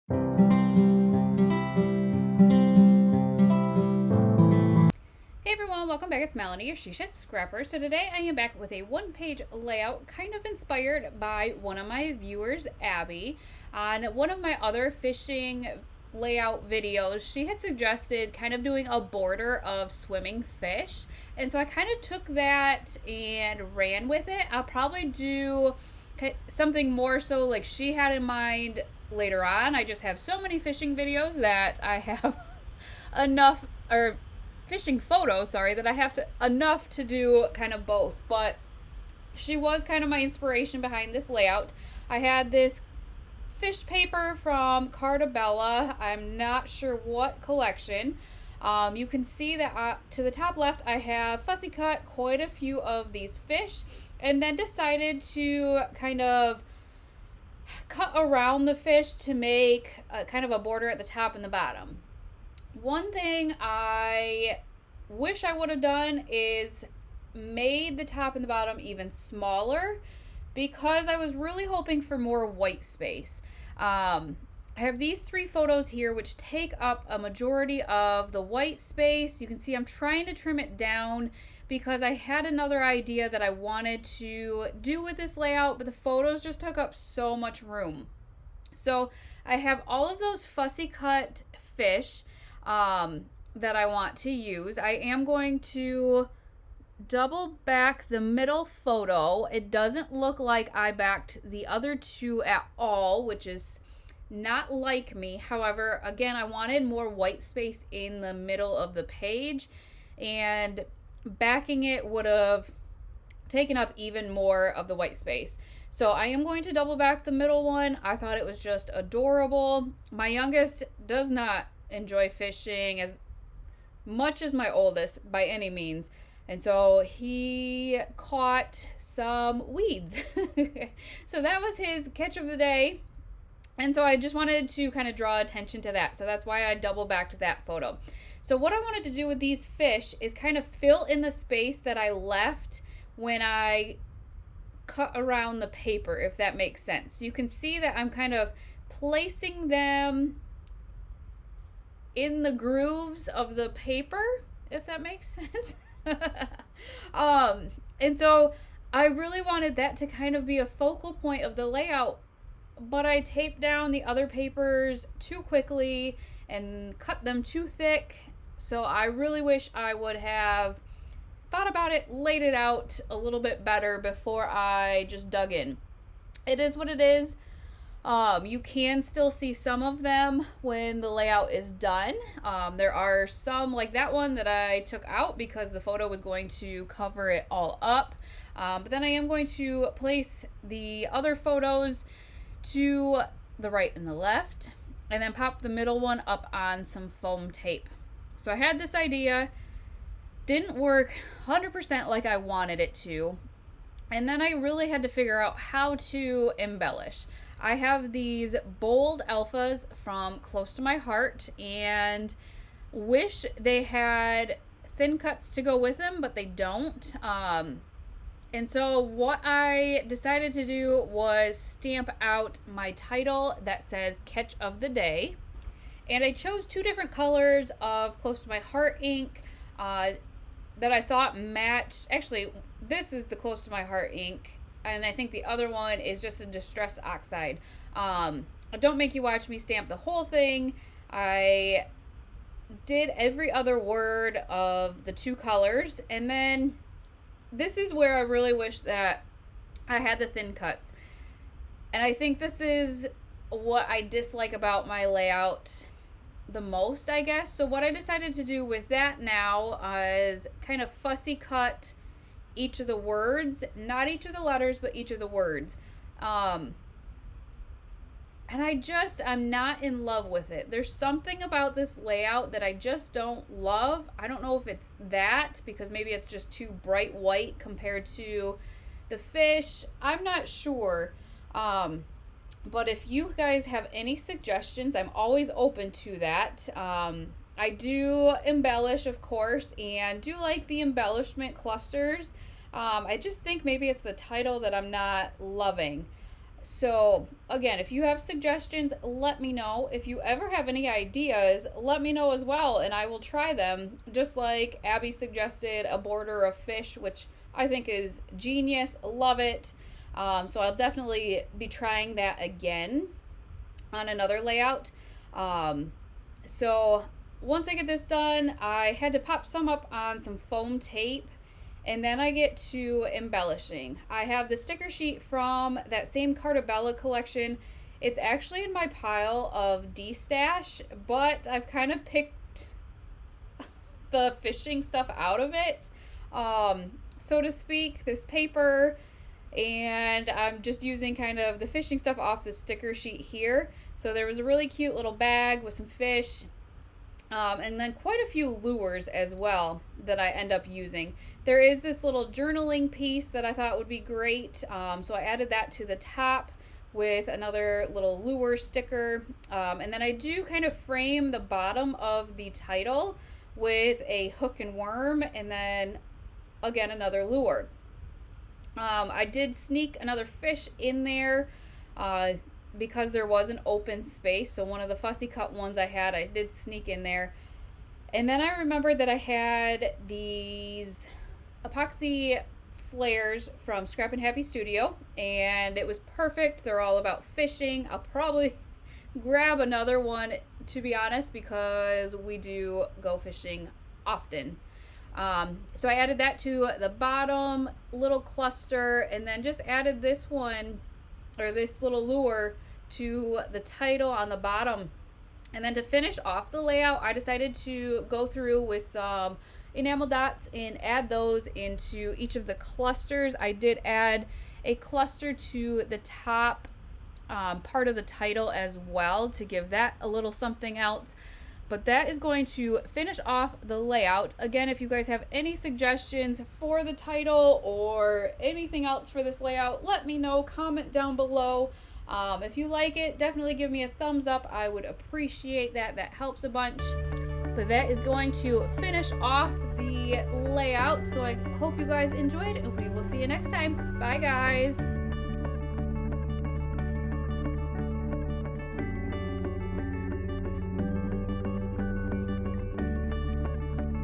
Hey everyone, welcome back. It's Melanie, your She Shed Scrapper. So today I am back with a one-page layout kind of inspired by one of my viewers, Abby. On one of my other fishing layout videos, she had suggested kind of doing a border of swimming fish. And so I kind of took that and ran with it. I'll probably do something more so like she had in mind later on. I just have so many fishing videos that I have enough, or fishing photos, sorry, that I have to enough to do kind of both. But she was kind of my inspiration behind this layout. I had this fish paper from Carta Bella. I'm not sure what collection. You can see that to the top left I have fussy cut quite a few of these fish, and then decided to kind of cut around the fish to make kind of a border at the top and the bottom. One thing I wish I would have done is made the top and the bottom even smaller, because I was really hoping for more white space. I have these three photos here which take up a majority of the white space. You can see I'm trying to trim it down because I had another idea that I wanted to do with this layout, but the photos just took up so much room. So I have all of those fussy cut fish that I want to use. I am going to double back the middle photo. It doesn't look like I backed the other two at all, which is not like me. However, again, I wanted more white space in the middle of the page, and backing it would have taken up even more of the white space. So I am going to double back the middle one. I thought it was just adorable. My youngest does not enjoy fishing as much as my oldest by any means, and so he caught some weeds. So that was his catch of the day, and so I just wanted to kind of draw attention to that. So that's why I double backed that photo. So what I wanted to do with these fish is kind of fill in the space that I left when I cut around the paper, if that makes sense. You can see that I'm kind of placing them in the grooves of the paper, if that makes sense. And so I really wanted that to kind of be a focal point of the layout, but I taped down the other papers too quickly and cut them too thick. So I really wish I would have thought about it, laid it out a little bit better before I just dug in. It is what it is. You can still see some of them when the layout is done. There are some, like that one, that I took out because the photo was going to cover it all up. But then I am going to place the other photos to the right and the left, and then pop the middle one up on some foam tape. So I had this idea, didn't work 100% like I wanted it to, and then I really had to figure out how to embellish. I have these bold alphas from Close to My Heart, and wish they had thin cuts to go with them, but they don't. And so what I decided to do was stamp out my title that says Catch of the Day. And I chose two different colors of Close to My Heart ink that I thought matched. Actually, this is the Close to My Heart ink, and I think the other one is just a Distress Oxide. Don't make you watch me stamp the whole thing. I did every other word of the two colors, and then this is where I really wish that I had the thin cuts. And I think this is what I dislike about my layout the most, I guess. So what I decided to do with that now is kind of fussy cut each of the words, not each of the letters, but each of the words. And I'm not in love with it. There's something about this layout that I just don't love. I don't know if it's that, because maybe it's just too bright white compared to the fish. I'm not sure. But if you guys have any suggestions, I'm always open to that. I do embellish, of course, and do like the embellishment clusters. I just think maybe it's the title that I'm not loving. So again, if you have suggestions, let me know. If you ever have any ideas, let me know as well, and I will try them. Just like Abby suggested a border of fish, which I think is genius. Love it. So I'll definitely be trying that again on another layout. So once I get this done, I had to pop some up on some foam tape, and then I get to embellishing. I have the sticker sheet from that same Carta Bella collection. It's actually in my pile of de-stash, but I've kind of picked the fishing stuff out of it, so to speak, this paper, and I'm just using kind of the fishing stuff off the sticker sheet here. So there was a really cute little bag with some fish, and then quite a few lures as well that I end up using. There is this little journaling piece that I thought would be great, so I added that to the top with another little lure sticker, and then I do kind of frame the bottom of the title with a hook and worm, and then again another lure. I did sneak another fish in there because there was an open space. So one of the fussy cut ones I had, I did sneak in there. And then I remembered that I had these epoxy flares from Scrap and Happy Studio, and it was perfect. They're all about fishing. I'll probably grab another one, to be honest, because we do go fishing often. So I added that to the bottom little cluster, and then just added this one, or this little lure, to the title on the bottom. And then to finish off the layout, I decided to go through with some enamel dots and add those into each of the clusters. I did add a cluster to the top part of the title as well to give that a little something else. But that is going to finish off the layout. Again, if you guys have any suggestions for the title or anything else for this layout, let me know. Comment down below. If you like it, definitely give me a thumbs up. I would appreciate that. That helps a bunch. But that is going to finish off the layout. So I hope you guys enjoyed, and we will see you next time. Bye, guys.